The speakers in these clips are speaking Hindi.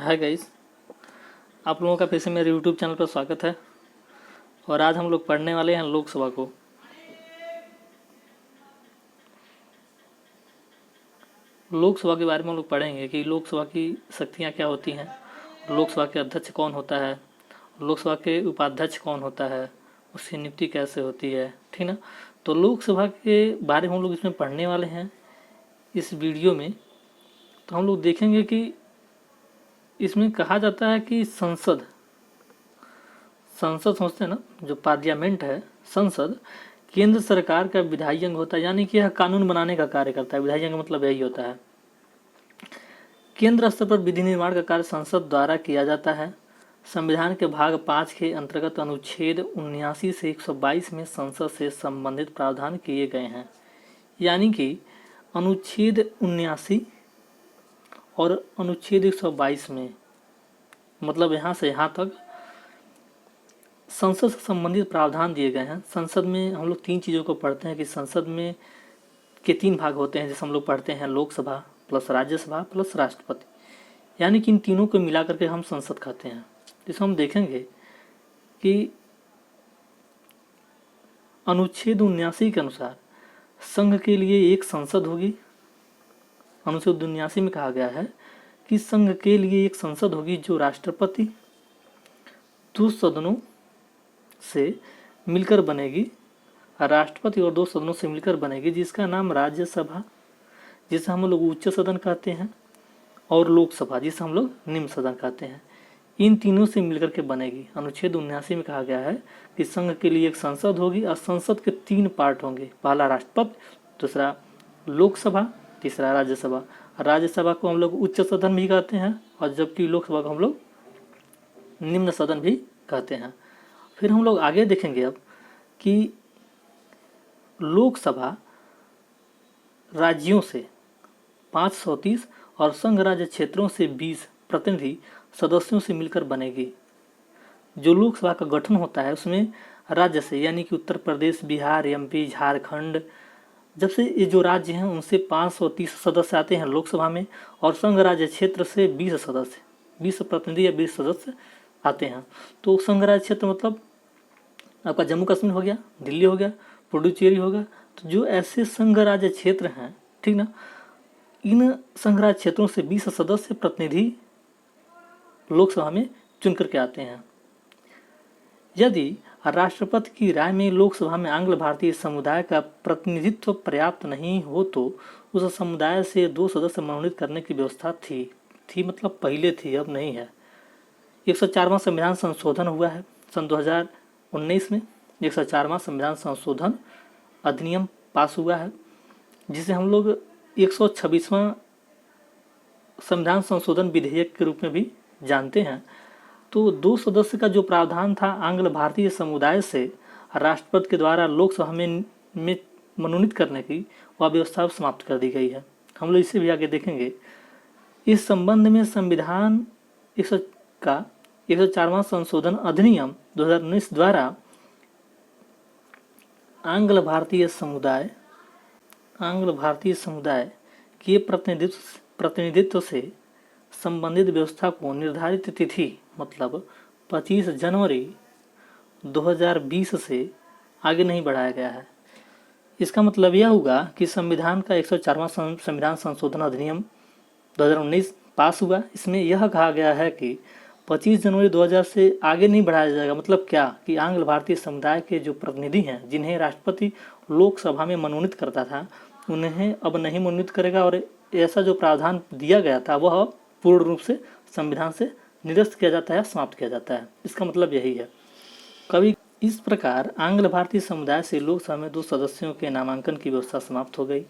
हाय गाइस, आप लोगों का फिर से मेरे यूट्यूब चैनल पर स्वागत है। और आज हम लोग पढ़ने वाले हैं लोकसभा को। लोकसभा के बारे में हम लोग पढ़ेंगे कि लोकसभा की शक्तियाँ क्या होती हैं, लोकसभा के अध्यक्ष कौन होता है, लोकसभा के उपाध्यक्ष कौन होता है, उसकी नियुक्ति कैसे होती है, ठीक ना। तो लोकसभा के बारे में हम लोग इसमें पढ़ने वाले हैं इस वीडियो में। तो हम लोग देखेंगे कि इसमें कहा जाता है कि संसद समझते हैं ना, जो पार्लियामेंट है, संसद केंद्र सरकार का विधायी अंग होता है, यानी कि यह कानून बनाने का कार्य करता है। विधायी अंग मतलब यही होता है। केंद्र स्तर पर विधि निर्माण का कार्य संसद द्वारा किया जाता है। संविधान के भाग 5 के अंतर्गत अनुच्छेद 79 से 122 में संसद से संबंधित प्रावधान किए गए हैं। यानी कि अनुच्छेद 79 और अनुच्छेद 122 में, मतलब यहाँ से यहाँ तक संसद से संबंधित प्रावधान दिए गए हैं। संसद में हम लोग तीन चीज़ों को पढ़ते हैं कि संसद में के तीन भाग होते हैं, जैसे हम लोग पढ़ते हैं लोकसभा प्लस राज्यसभा प्लस राष्ट्रपति, यानी कि इन तीनों को मिला करके हम संसद कहते हैं। जिसमें हम देखेंगे कि अनुच्छेद 79 के अनुसार संघ के लिए एक संसद होगी। अनुच्छेद 79 में कहा गया है कि संघ के लिए एक संसद होगी जो राष्ट्रपति दो सदनों से मिलकर बनेगी, राष्ट्रपति और दो सदनों से मिलकर बनेगी, जिसका नाम राज्यसभा, जिसे हम लोग उच्च सदन कहते हैं, और लोकसभा, जिसे हम लोग निम्न सदन कहते हैं। इन तीनों से मिलकर के बनेगी। अनुच्छेद 79 में कहा गया है कि संघ के लिए एक संसद होगी और संसद के तीन पार्ट होंगे, पहला राष्ट्रपति, दूसरा लोकसभा, तीसरा राज्यसभा। राज्यसभा को हम लोग उच्च सदन भी कहते हैं और जबकि लोकसभा को हम लोग निम्न सदन भी कहते हैं। फिर हम लोग आगे देखेंगे अब कि लोकसभा राज्यों से 530 और संघ राज्य क्षेत्रों से 20 प्रतिनिधि सदस्यों से मिलकर बनेगी। जो लोकसभा का गठन होता है उसमें राज्य से, यानी कि उत्तर प्रदेश, बिहार, एमपी, झारखंड, जब से ये जो राज्य हैं उनसे 530 सदस्य आते हैं लोकसभा में, और संघ राज्य क्षेत्र से 20 सदस्य, 20 प्रतिनिधि या 20 सदस्य आते हैं। तो संघ राज्य क्षेत्र मतलब आपका जम्मू कश्मीर हो गया, दिल्ली हो गया, पुडुचेरी हो गया। तो जो ऐसे संघ राज्य क्षेत्र हैं, ठीक ना, इन संघ राज्य क्षेत्रों से 20 सदस्य प्रतिनिधि लोकसभा में चुन करके आते हैं। यदि राष्ट्रपति की राय में लोकसभा में आंग्ल भारतीय समुदाय का प्रतिनिधित्व पर्याप्त नहीं हो तो उस समुदाय से 2 सदस्य मनोनीत करने की व्यवस्था थी मतलब पहले थी, अब नहीं है। 104वां संविधान संशोधन हुआ है सन 2019 में। 104वां संविधान संशोधन अधिनियम पास हुआ है, जिसे हम लोग 126वां संविधान संशोधन विधेयक के रूप में भी जानते हैं। तो 2 सदस्य का जो प्रावधान था आंग्ल भारतीय समुदाय से राष्ट्रपति के द्वारा लोकसभा में मनोनीत करने की, वह व्यवस्था समाप्त कर दी गई है। हम लोग इसे भी आगे देखेंगे। इस संबंध में संविधान 104वां संशोधन अधिनियम 2019 द्वारा आंग्ल भारतीय समुदाय के प्रतिनिधित्व से संबंधित व्यवस्था को निर्धारित तिथि मतलब 25 जनवरी 2020 से आगे नहीं बढ़ाया गया है। इसका मतलब यह होगा कि संविधान का 104वां संविधान संशोधन अधिनियम 2019 पास हुआ। इसमें यह कहा गया है कि 25 जनवरी 2000 से आगे नहीं बढ़ाया जाएगा। मतलब क्या कि आंग्ल भारतीय समुदाय के जो प्रतिनिधि हैं, जिन्हें राष्ट्रपति लोकसभा में मनोनीत करता था, उन्हें अब नहीं मनोनीत करेगा, और ऐसा जो प्रावधान दिया गया था वह पूर्ण रूप से संविधान से निरस्त किया जाता है, समाप्त किया जाता है। इसका मतलब यही है। कभी इस प्रकार आंग्ल भारतीय समुदाय से लोकसभा में 2 सदस्यों के नामांकन की व्यवस्था समाप्त हो गई।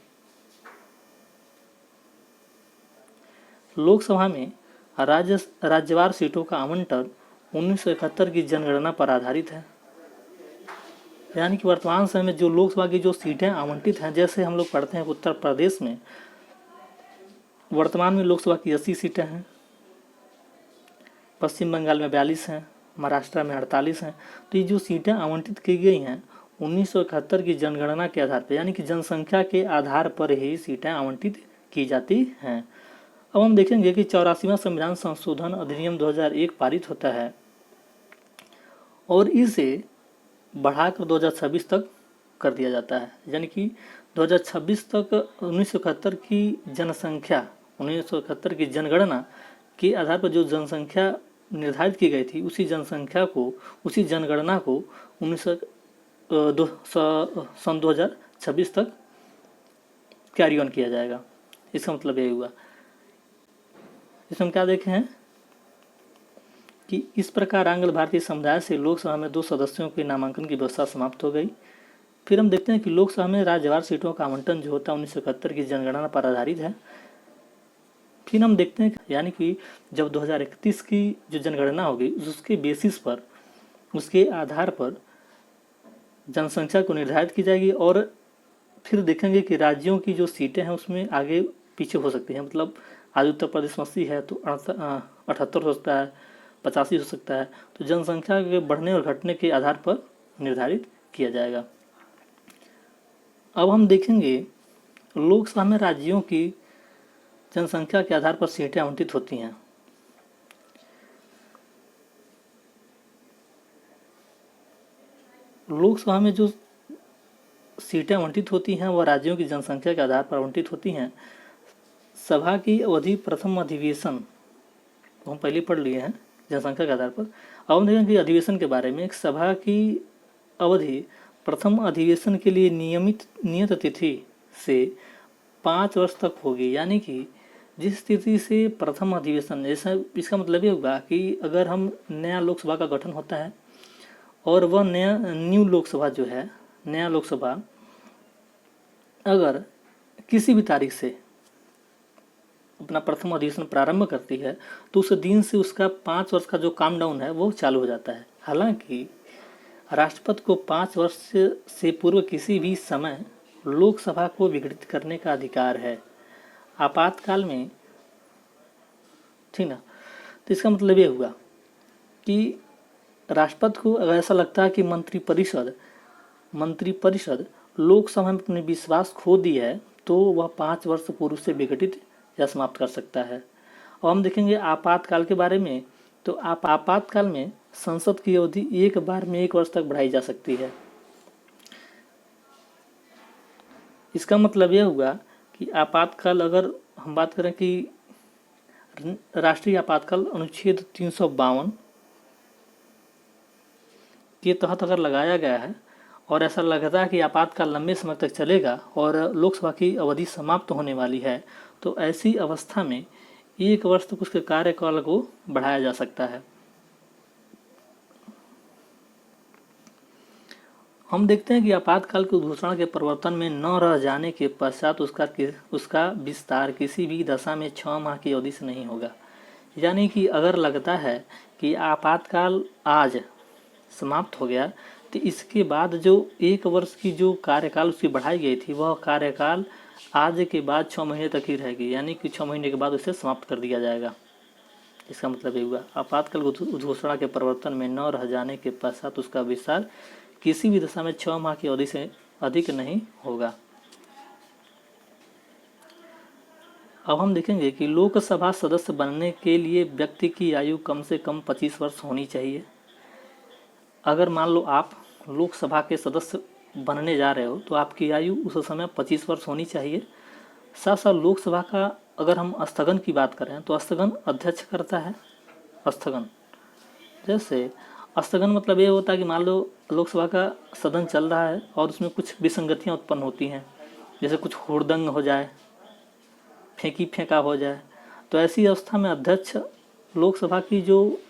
लोकसभा में राज्यवार सीटों का आवंटन 1971 की जनगणना पर आधारित है। यानी कि वर्तमान समय में जो लोकसभा की जो सीटें आवंटित हैं, जैसे हम लोग पढ़ते हैं उत्तर प्रदेश में वर्तमान में लोकसभा की 80 सीटें हैं, पश्चिम बंगाल में 42 हैं, महाराष्ट्र में 48 हैं। तो ये जो सीटें आवंटित की गई हैं 1971 की जनगणना के आधार पर, यानी कि जनसंख्या के आधार पर ही सीटें आवंटित की जाती हैं। अब हम देखेंगे कि 84वां संविधान संशोधन अधिनियम 2001 पारित होता है और इसे बढ़ाकर 2026 तक कर दिया जाता है, यानी कि 2026 तक 1971 की जनसंख्या, 1971 की जनगणना के आधार पर जो जनसंख्या निर्धारित की गई थी, उसी जनसंख्या को, उसी जनगणना को 2026 तक कैरी ऑन किया जाएगा। इसका मतलब यही हुआ। इसमें क्या देखे हैं कि इस प्रकार आंग्ल भारतीय समुदाय से लोकसभा में 2 सदस्यों के नामांकन की व्यवस्था समाप्त हो गई। फिर हम देखते हैं कि लोकसभा में राज्यवार सीटों का आवंटन जो होता है 1971 की जनगणना पर आधारित है। फिर हम देखते हैं यानी कि जब 2031 की जो जनगणना होगी उसके बेसिस पर, उसके आधार पर जनसंख्या को निर्धारित की जाएगी और फिर देखेंगे कि राज्यों की जो सीटें हैं उसमें आगे पीछे हो सकती हैं। मतलब आज उत्तर प्रदेश में 80 है तो 78 हो सकता है, 85 हो सकता है। तो जनसंख्या के बढ़ने और घटने के आधार पर निर्धारित किया जाएगा। अब हम देखेंगे लोकसभा में राज्यों की जनसंख्या के आधार पर सीटें आवंटित होती हैं। लोकसभा में जो सीटें आवंटित होती हैं वह राज्यों की जनसंख्या के आधार पर आवंटित होती हैं। सभा की अवधि प्रथम अधिवेशन हम पहले पढ़ लिए हैं जनसंख्या के आधार पर। अब हम देखेंगे अधिवेशन के बारे में। एक सभा की अवधि प्रथम अधिवेशन के लिए नियत तिथि से 5 वर्ष तक होगी, यानी कि जिस तिथि से प्रथम अधिवेशन, जैसा इसका मतलब ये होगा कि अगर हम नया लोकसभा का गठन होता है और वह न्यू लोकसभा जो है, नया लोकसभा अगर किसी भी तारीख से अपना प्रथम अधिवेशन प्रारंभ करती है तो उस दिन से उसका 5 वर्ष का जो काम डाउन है वो चालू हो जाता है। हालांकि राष्ट्रपति को 5 वर्ष से पूर्व किसी भी समय लोकसभा को विघटित करने का अधिकार है आपातकाल में, ठीक ना। तो इसका मतलब ये हुआ कि राष्ट्रपति को अगर ऐसा लगता है कि मंत्रिपरिषद लोकसभा में अपने विश्वास खो दिया है तो वह 5 वर्ष पूर्व से विघटित या समाप्त कर सकता है। और हम देखेंगे आपातकाल के बारे में। तो आपातकाल में संसद की अवधि एक बार में 1 वर्ष तक बढ़ाई जा सकती है। इसका मतलब यह हुआ कि आपातकाल, अगर हम बात करें कि राष्ट्रीय आपातकाल अनुच्छेद 352 के तहत अगर लगाया गया है और ऐसा लगता है कि आपातकाल लंबे समय तक चलेगा और लोकसभा की अवधि समाप्त होने वाली है, तो ऐसी अवस्था में 1 वर्ष तक उसके कार्यकाल को बढ़ाया जा सकता है। हम देखते हैं कि आपातकाल की घोषणा के प्रवर्तन में न रह जाने के पश्चात उसका विस्तार किसी भी दशा में 6 माह की अवधि से नहीं होगा। यानी कि अगर लगता है कि आपातकाल आज समाप्त हो गया तो इसके बाद जो 1 वर्ष की जो कार्यकाल उसकी बढ़ाई गई थी वह कार्यकाल आज के बाद 6 महीने तक ही रहेगी, यानी कि 6 महीने के बाद उसे समाप्त कर दिया जाएगा। इसका मतलब ये हुआ आपातकाल घोषणा के प्रवर्तन में न रह जाने के पश्चात उसका विस्तार किसी भी दशा में 6 माह की अवधि से अधिक नहीं होगा। अब हम देखेंगे कि लोकसभा सदस्य बनने के लिए व्यक्ति की आयु कम से कम 25 वर्ष होनी चाहिए। अगर मान लो आप लोकसभा के सदस्य बनने जा रहे हो तो आपकी आयु उस समय 25 वर्ष होनी चाहिए। साथ साथ लोकसभा का अगर हम स्थगन की बात करें तो स्थगन अध्यक्ष करता है। स्थगन जैसे स्थगन मतलब ये होता है कि मान लो लोकसभा का सदन चल रहा है और उसमें कुछ विसंगतियां उत्पन्न होती हैं, जैसे कुछ हुड़दंग हो जाए, फेंकी फेंका हो जाए, तो ऐसी अवस्था में अध्यक्ष लोकसभा की जो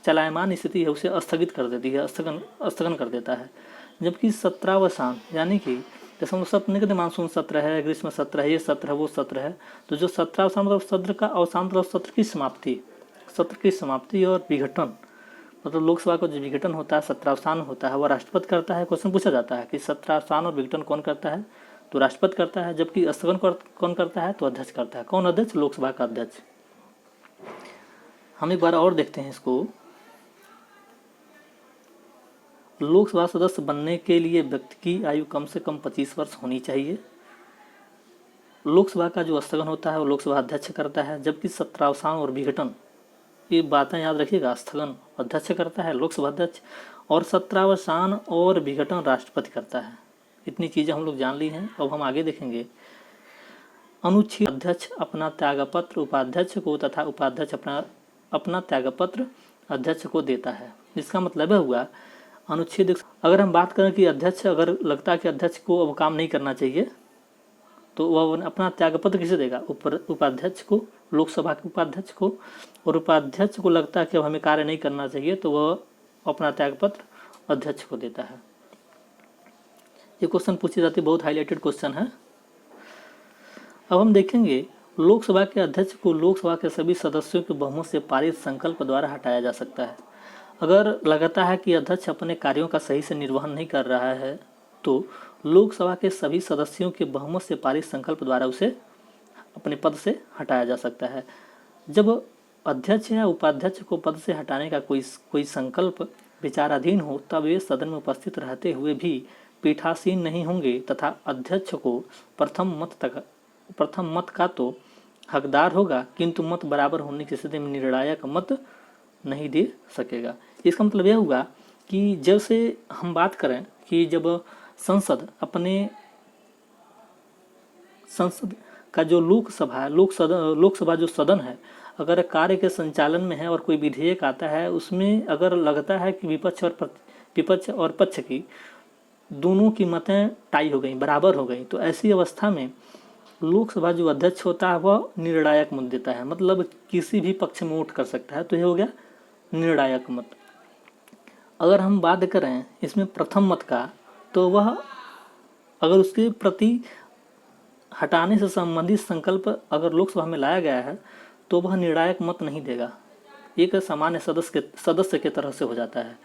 चलायमान स्थिति है उसे स्थगित कर देती है, स्थगन कर देता है। जबकि सत्रावसान, यानी कि जैसे हम सत्र नहीं कहते मानसून सत्र है, ग्रीष्म सत्र है, ये सत्र है, वो सत्र है, तो जो सत्रावसान मतलब सत्र का अवसान मतलब सत्र की समाप्ति और विघटन, मतलब लोकसभा का जो विघटन होता है, सत्रावसान होता है, वह राष्ट्रपति करता है। क्वेश्चन पूछा जाता है कि सत्रावसान और विघटन कौन करता है, तो राष्ट्रपति करता है। जबकि स्थगन कौन करता है, तो अध्यक्ष करता है। कौन अध्यक्ष? लोकसभा का अध्यक्ष। हम एक बार और देखते हैं इसको। लोकसभा सदस्य बनने के लिए व्यक्ति की आयु कम से कम 25 वर्ष होनी चाहिए। लोकसभा का जो स्थगन होता है वो लोकसभा अध्यक्ष करता है, जबकि सत्रावसान और विघटन, ये बातें याद रखिएगा, स्थगन अध्यक्ष करता है लोकसभा अध्यक्ष, और सत्रावसान और विघटन राष्ट्रपति करता है। इतनी चीज़ें हम लोग जान ली हैं। अब हम आगे देखेंगे। अनुच्छेद अध्यक्ष अपना त्यागपत्र उपाध्यक्ष को तथा उपाध्यक्ष अपना त्यागपत्र अध्यक्ष को देता है। इसका मतलब हुआ अनुच्छेद, अगर हम बात करें कि अध्यक्ष अगर लगता है कि अध्यक्ष को अब काम नहीं करना चाहिए तो वह अपना त्यागपत्र किसे देगा? उपाध्यक्ष को, लोकसभा के उपाध्यक्ष को। और उपाध्यक्ष को लगता है कि अब हमें कार्य नहीं करना चाहिए तो वह अपना त्यागपत्र अध्यक्ष को देता है। ये क्वेश्चन पूछी जाती है, बहुत हाईलाइटेड क्वेश्चन है। अब हम देखेंगे लोकसभा के अध्यक्ष को लोकसभा के सभी सदस्यों के बहुमत से पारित संकल्प द्वारा हटाया जा सकता है। अगर लगता है कि अध्यक्ष अपने कार्यों का सही से निर्वहन नहीं कर रहा है तो लोकसभा के सभी सदस्यों के बहुमत से पारित संकल्प द्वारा उसे अपने पद से हटाया जा सकता है। जब अध्यक्ष या उपाध्यक्ष को पद से हटाने का कोई संकल्प विचाराधीन हो तब वे सदन में उपस्थित रहते हुए भी पीठासीन नहीं होंगे तथा अध्यक्ष को प्रथम मत का तो हकदार होगा, किंतु मत बराबर होने की स्थिति में निर्णायक मत नहीं दे सकेगा। इसका मतलब यह होगा कि जब से हम बात करें कि जब संसद का जो लोकसभा जो सदन है, अगर कार्य के संचालन में है और कोई विधेयक आता है, उसमें अगर लगता है कि विपक्ष और पक्ष की दोनों की मतें टाई हो गई, बराबर हो गई, तो ऐसी अवस्था में लोकसभा जो अध्यक्ष होता है वह निर्णायक मत देता है, मतलब किसी भी पक्ष में वोट कर सकता है, तो यह हो गया निर्णायक मत। अगर हम बात करें इसमें प्रथम मत का, तो वह अगर उसके प्रति हटाने से संबंधित संकल्प अगर लोकसभा में लाया गया है तो वह निर्णायक मत नहीं देगा, एक सामान्य सदस्य के तरह से हो जाता है।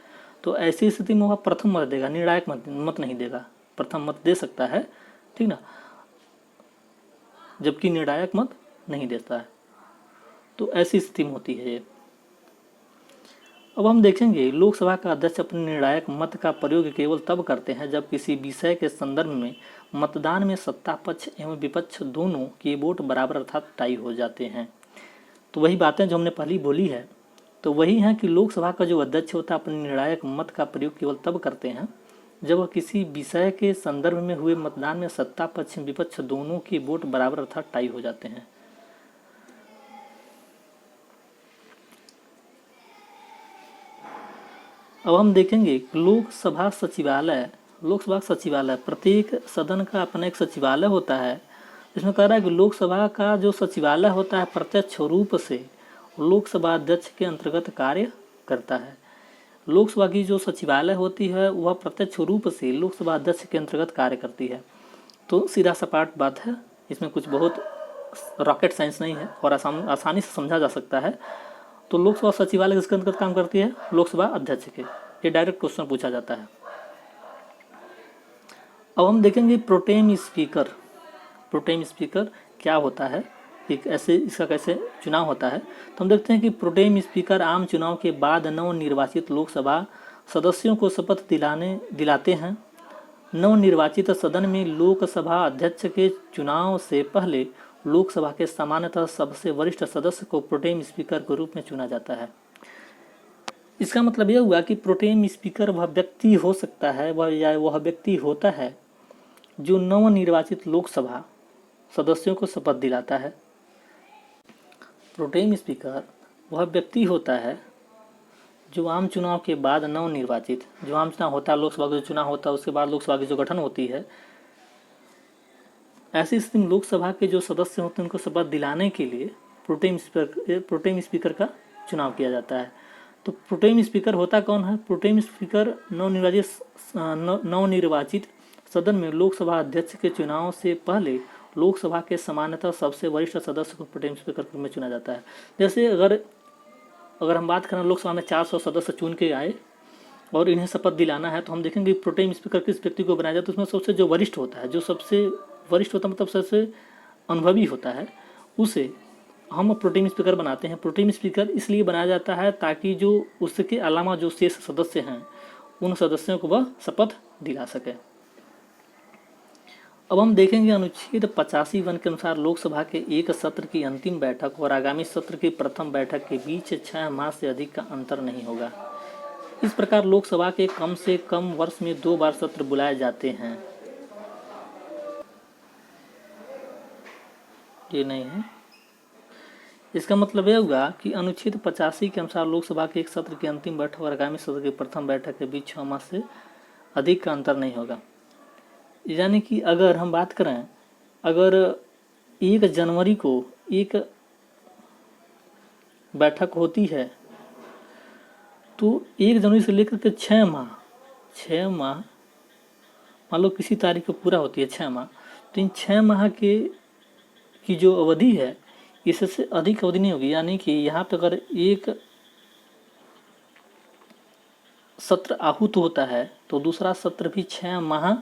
तो ऐसी स्थिति में वह प्रथम मत देगा, निर्णायक मत नहीं देगा। प्रथम मत दे सकता है, ठीक ना, जबकि निर्णायक मत नहीं देता है। तो ऐसी स्थिति में होती है ये। अब हम देखेंगे लोकसभा का अध्यक्ष अपने निर्णायक मत का प्रयोग केवल तब करते हैं जब किसी विषय के संदर्भ में मतदान में सत्ता पक्ष एवं विपक्ष दोनों के वोट बराबर अर्थात टाई हो जाते हैं। तो वही बातें जो हमने पहले बोली है, तो वही है कि लोकसभा का जो अध्यक्ष होता है अपने निर्णायक मत का प्रयोग केवल तब करते हैं जब वह किसी विषय के संदर्भ में हुए मतदान में सत्ता पक्ष विपक्ष दोनों के वोट बराबर अर्थात टाई हो जाते हैं। अब हम देखेंगे लोकसभा सचिवालय, प्रत्येक सदन का अपना एक सचिवालय होता है। इसमें कह रहा है कि लोकसभा का जो सचिवालय होता है प्रत्यक्ष रूप से लोकसभा अध्यक्ष के अंतर्गत कार्य करता है। लोकसभा की जो सचिवालय होती है वह प्रत्यक्ष रूप से लोकसभा अध्यक्ष के अंतर्गत कार्य करती है। तो सीधा सपाट बात है, इसमें कुछ बहुत रॉकेट साइंस नहीं है और आसानी से समझा जा सकता है। तो लोकसभा सचिवालय किसके अंतर्गत काम करती है? लोकसभा अध्यक्ष के। ये डायरेक्ट क्वेश्चन पूछा जाता है। अब हम देखेंगे प्रोटेम स्पीकर क्या होता है, एक ऐसे इसका कैसे चुनाव होता है। तो हम देखते हैं कि प्रोटेम स्पीकर आम चुनाव के बाद नवनिर्वाचित लोकसभा सदस्यों को शपथ दिलाते हैं। नवनिर्वाचित सदन में लोकसभा अध्यक्ष के चुनाव से पहले लोकसभा के सामान्यतः सबसे वरिष्ठ सदस्य को प्रोटेम स्पीकर के रूप में चुना जाता है। इसका मतलब यह हुआ कि प्रोटेम स्पीकर वह व्यक्ति हो सकता है, वह व्यक्ति होता है जो नवनिर्वाचित लोकसभा सदस्यों को शपथ दिलाता है। प्रोटेम स्पीकर वह व्यक्ति होता है जो आम चुनाव के बाद नवनिर्वाचित, जो आम चुनाव होता है, लोकसभा का जो चुनाव होता है उसके बाद लोकसभा की जो गठन होती है, ऐसी स्थिति में लोकसभा के जो सदस्य होते हैं उनको शपथ दिलाने के लिए प्रोटेम स्पीकर का चुनाव किया जाता है। तो प्रोटेम स्पीकर होता कौन है? प्रोटेम स्पीकर नवनिर्वाचित सदन में लोकसभा अध्यक्ष के चुनाव से पहले लोकसभा के सामान्यतः सबसे वरिष्ठ सदस्य को प्रोटेम स्पीकर के रूप में चुना जाता है। जैसे अगर हम बात करें लोकसभा में 400 सदस्य चुन के आए और इन्हें शपथ दिलाना है, तो हम देखेंगे प्रोटेम स्पीकर किस व्यक्ति को बनाया जाता है। तो उसमें सबसे जो वरिष्ठ होता है, जो सबसे वरिष्ठ होता है मतलब सबसे अनुभवी होता है, उसे हम प्रोटेम स्पीकर बनाते हैं। प्रोटेम स्पीकर इसलिए बनाया जाता है ताकि जो उसके अलावा जो शेष सदस्य हैं उन सदस्यों को वह शपथ दिला सके। अब हम देखेंगे अनुच्छेद 85(1) के अनुसार लोकसभा के एक सत्र की अंतिम बैठक और आगामी सत्र की प्रथम बैठक के बीच 6 माह से अधिक का अंतर नहीं होगा। इस प्रकार लोकसभा के कम से कम वर्ष में 2 बार सत्र बुलाए जाते हैं। ये नहीं है। इसका मतलब यह हुआ कि अनुच्छेद 85 के अनुसार लोकसभा के एक सत्र की अंतिम बैठक और आगामी सत्र की प्रथम बैठक के बीच 6 माह से अधिक का अंतर नहीं होगा। यानी कि अगर हम बात करें, अगर 1 जनवरी को एक बैठक होती है तो 1 जनवरी से लेकर के 6 माह मान लो किसी तारीख को पूरा होती है 6 माह, तो इन 6 माह के की जो अवधि है इससे अधिक अवधि नहीं होगी। यानी कि यहाँ पर अगर एक सत्र आहूत होता है तो दूसरा सत्र भी 6 माह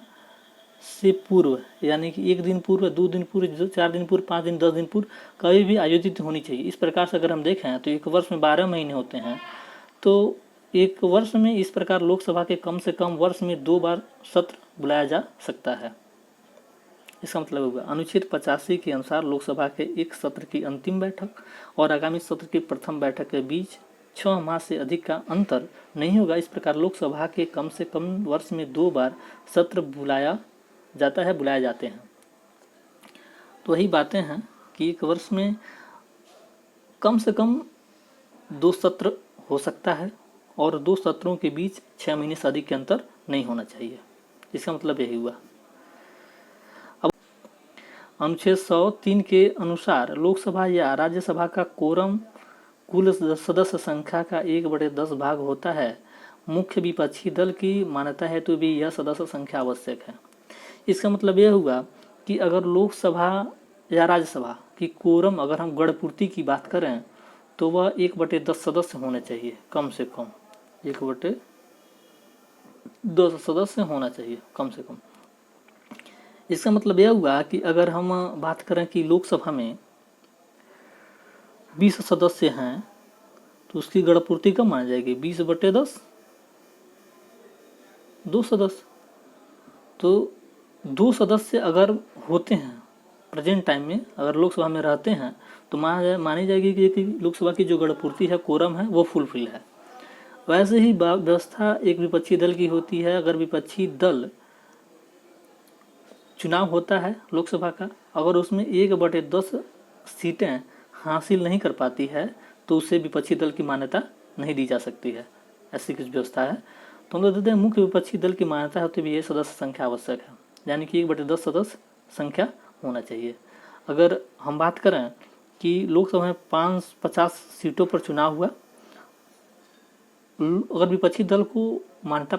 से पूर्व, यानी कि 1 दिन पूर्व, 2 दिन पूर्व, 4 दिन पूर्व, 5 दिन, 10 दिन पूर्व कभी भी आयोजित होनी चाहिए। इस प्रकार से अगर हम देखें तो एक वर्ष में 12 महीने होते हैं, तो एक वर्ष में इस प्रकार लोकसभा के कम से कम वर्ष में 2 बार सत्र बुलाया जा सकता है। इसका मतलब होगा अनुच्छेद 85 के अनुसार लोकसभा के एक सत्र की अंतिम बैठक और आगामी सत्र की प्रथम बैठक के बीच 6 माह से अधिक का अंतर नहीं होगा। इस प्रकार लोकसभा के कम से कम वर्ष में 2 बार सत्र बुलाए जाते हैं। तो वही बातें हैं कि एक वर्ष में कम से कम 2 सत्र हो सकता है और 2 सत्रों के बीच 6 महीने से अधिक के अंतर नहीं होना चाहिए। इसका मतलब यही हुआ। अब अनुच्छेद 103 के अनुसार लोकसभा या राज्यसभा का कोरम कुल सदस्य संख्या का 1/10 भाग होता है। मुख्य विपक्षी दल की मान्यता है तो भी यह सदस्य संख्या आवश्यक है। इसका मतलब यह हुआ कि अगर लोकसभा या राज्यसभा की कोरम, अगर हम गणपूर्ति की बात करें तो वह 1/10 सदस्य होने चाहिए, कम से कम 1/10 सदस्य होना चाहिए कम से कम। इसका मतलब यह हुआ कि अगर हम बात करें कि लोकसभा में 20 सदस्य हैं तो उसकी गणपूर्ति कब मानी जाएगी? 20/10, 2 सदस्य। तो 2 सदस्य अगर होते हैं प्रेजेंट टाइम में, अगर लोकसभा में रहते हैं तो मानी जाएगी कि लोकसभा की जो गणपूर्ति है, कोरम है, वो फुलफिल है। वैसे ही व्यवस्था एक विपक्षी दल की होती है। अगर विपक्षी दल चुनाव होता है लोकसभा का, अगर उसमें 1/10 सीटें हासिल नहीं कर पाती है तो उसे विपक्षी दल की मान्यता नहीं दी जा सकती है। ऐसी कुछ व्यवस्था है। तो हम लोग देते हैं मुख्य विपक्षी दल की मान्यता होती भी ये सदस्य संख्या आवश्यक है, यानी कि 1/10 सदस्य संख्या होना चाहिए। अगर हम बात करें कि लोकसभा में 50 सीटों पर चुनाव हुआ, अगर विपक्षी दल को मान्यता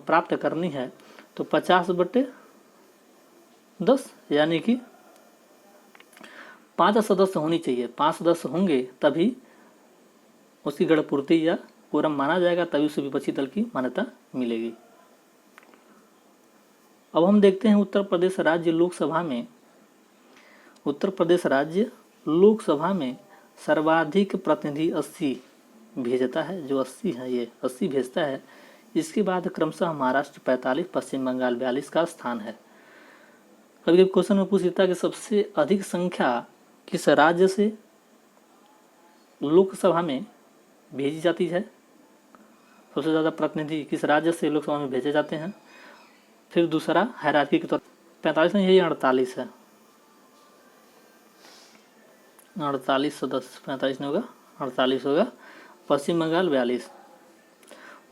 प्राप्त करनी है तो 50/10 यानी कि 5 सदस्य होनी चाहिए। 5 सदस्य होंगे तभी उसकी गणपूर्ति या कोरम माना जाएगा, तभी उसे विपक्षी दल की मान्यता मिलेगी। अब हम देखते हैं उत्तर प्रदेश राज्य लोकसभा में सर्वाधिक प्रतिनिधि 80 भेजता है, जो 80 है ये 80 भेजता है। इसके बाद क्रमशः महाराष्ट्र 45, पश्चिम बंगाल 42 का स्थान है। कभी कभी क्वेश्चन में पूछ लेता है कि सबसे अधिक संख्या किस राज्य से लोकसभा में भेजी जाती है, सबसे ज़्यादा प्रतिनिधि किस राज्य से लोकसभा में भेजे जाते हैं। फिर दूसरा हायरार्की के तौर 45 नहीं, यही 48 है, 48 सदस्य, 45 नहीं होगा 48 होगा। पश्चिम बंगाल 42।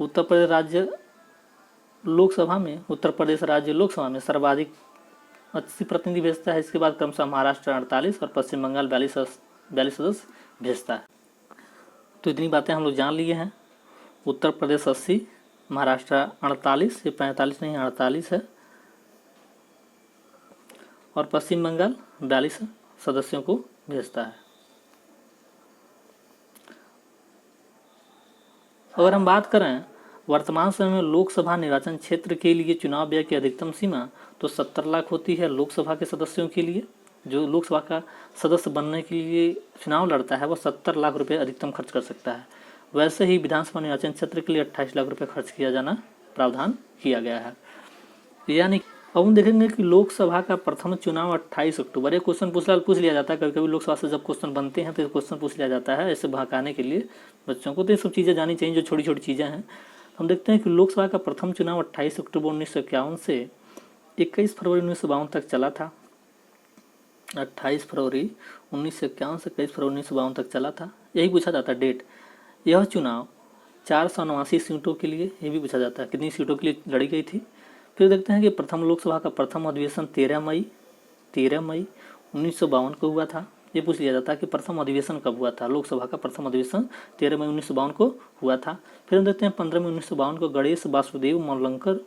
उत्तर प्रदेश राज्य लोकसभा में सर्वाधिक 80 प्रतिनिधि भेजता है। इसके बाद क्रमशः महाराष्ट्र 48 और पश्चिम बंगाल 42 सदस्य भेजता है। तो इतनी बातें हम लोग जान लिए हैं। उत्तर प्रदेश 80, महाराष्ट्र 48, ये 45 नहीं 48 है, और पश्चिम बंगाल 42 सदस्यों को भेजता है। अगर हम बात करें वर्तमान समय में लोकसभा निर्वाचन क्षेत्र के लिए चुनाव व्यय की अधिकतम सीमा तो 70 लाख होती है लोकसभा के सदस्यों के लिए। जो लोकसभा का सदस्य बनने के लिए चुनाव लड़ता है वह 70 लाख रुपए अधिकतम खर्च कर सकता है। वैसे ही विधानसभा निर्वाचन क्षेत्र के लिए 28 लाख रुपए खर्च किया जाना प्रावधान किया गया है। यानी अब हम देखेंगे कि लोकसभा का प्रथम चुनाव 28 अक्टूबर। एक क्वेश्चन पूछ लिया जाता है कभी कभी लोकसभा से जब क्वेश्चन बनते हैं तो क्वेश्चन पूछ लिया जाता है ऐसे भड़काने के लिए बच्चों को। तो ये सब चीज़ें जानी चाहिए जो छोटी छोटी चीज़ें हैं। हम देखते हैं कि लोकसभा का प्रथम चुनाव 28 अक्टूबर 1951 से 21 फरवरी 1952 तक चला था। 28 फरवरी 1951 से 21 फरवरी 1952 तक चला था, यही पूछा जाता है डेट। यह चुनाव 489 सीटों के लिए, ये भी पूछा जाता है कितनी सीटों के लिए लड़ी गई थी। फिर देखते हैं कि प्रथम लोकसभा का प्रथम अधिवेशन 13 मई 1952 को हुआ था। ये पूछ लिया जाता है कि प्रथम अधिवेशन कब हुआ था। लोकसभा का प्रथम अधिवेशन 13 मई 1952 को हुआ था। फिर हम देखते हैं 15 मई 1952 को गणेश वासुदेव मावलंकर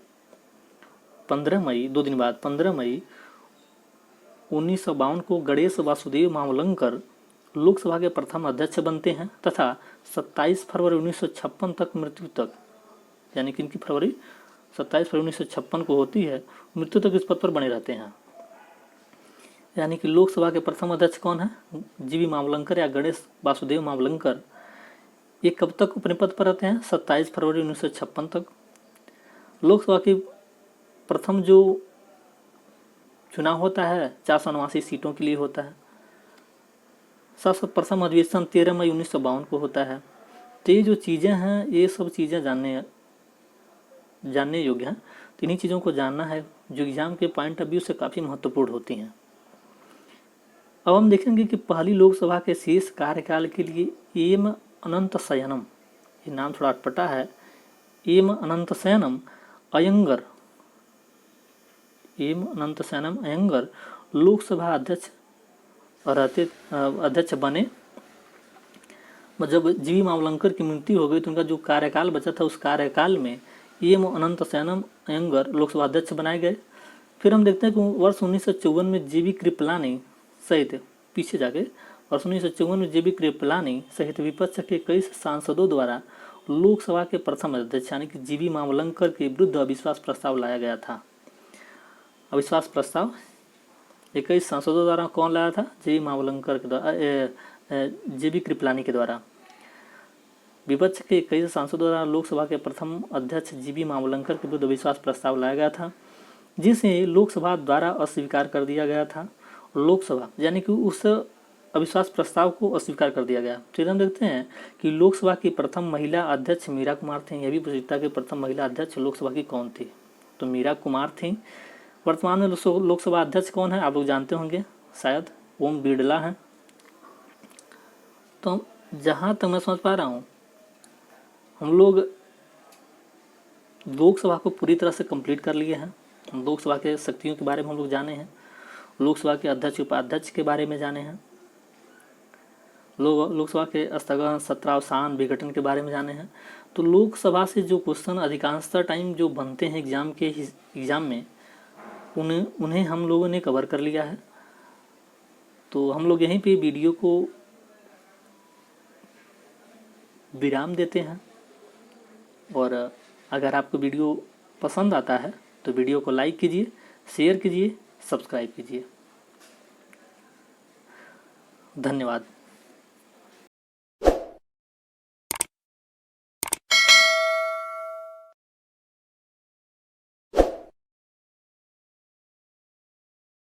15 मई 2 दिन बाद 15 मई 1952 को गणेश वासुदेव मावलंकर लोकसभा के प्रथम अध्यक्ष बनते हैं तथा 27 फरवरी 1956 तक मृत्यु तक, यानी कि इनकी फरवरी 27 फरवरी 1956 को होती है, मृत्यु तक इस पद पर बने रहते हैं। यानी कि लोकसभा के प्रथम अध्यक्ष कौन है, जीवी मावलंकर या गणेश वासुदेव मावलंकर। ये कब तक अपने पद पर रहते हैं, 27 फरवरी 1956 तक। लोकसभा की प्रथम जो चुनाव होता है 489 सीटों के लिए होता है। साथ प्रथम अधिवेशन 13 मई 1952 को होता है। तो ये जो चीज़ें हैं ये सब चीज़ें जानने योग्य हैं। तो इन्हीं चीज़ों को जानना है जो एग्जाम के पॉइंट ऑफ व्यू से काफ़ी महत्वपूर्ण होती हैं। अब हम देखेंगे कि पहली लोकसभा के शेष कार्यकाल के लिए एम अनंत शयनम, ये नाम थोड़ा अटपटा है, एम अनंत शयनम अयंगर लोकसभा अध्यक्ष बने। जब जीवी मावलंकर की मृत्यु हो गई तो उनका जो कार्यकाल बचा था उस कार्यकाल में एम अनंत शयनम अयंगर लोकसभा अध्यक्ष बनाए गए। फिर हम देखते हैं कि वर्ष 1954 में जीवी कृपलानी सहित पीछे जाके वर्ष 1954 में जीवी कृपलानी सहित विपक्ष के कई सांसदों द्वारा लोकसभा के प्रथम अध्यक्ष यानी कि जीवी मावलंकर के विरुद्ध अविश्वास प्रस्ताव लाया गया था। अविश्वास प्रस्ताव 21 सांसदों द्वारा कौन लाया था, जीवी मावलंकर के द्वारा, जीवी कृपलानी के द्वारा। विपक्ष के 21 सांसदों द्वारा लोकसभा के प्रथम अध्यक्ष जीवी मावलंकर के विरुद्ध अविश्वास प्रस्ताव लाया गया था जिसे लोकसभा द्वारा अस्वीकार कर दिया गया था। लोकसभा यानी कि उस अविश्वास प्रस्ताव को अस्वीकार कर दिया गया। फिर हम देखते हैं कि लोकसभा की प्रथम महिला अध्यक्ष मीरा कुमार थी। यह भी पूछता कि प्रथम महिला अध्यक्ष लोकसभा की कौन थी, तो मीरा कुमार थी। वर्तमान में लोकसभा अध्यक्ष कौन है आप लोग जानते होंगे, शायद ओम बिरला हैं। तो जहाँ तक मैं समझ पा रहा हूँ हम लोग लोकसभा को पूरी तरह से कंप्लीट कर लिए हैं। लोकसभा के शक्तियों के बारे में हम लोग जाने हैं, लोकसभा के अध्यक्ष उपाध्यक्ष के बारे में जाने हैं, लोकसभा के स्थगन सत्र अवसान विघटन के बारे में जाने हैं। तो लोकसभा से जो क्वेश्चन अधिकांशतः टाइम जो बनते हैं एग्जाम में उन्हें हम लोगों ने कवर कर लिया है। तो हम लोग यहीं पे वीडियो को विराम देते हैं और अगर आपको वीडियो पसंद आता है तो वीडियो को लाइक कीजिए, शेयर कीजिए, सब्सक्राइब कीजिए। धन्यवाद।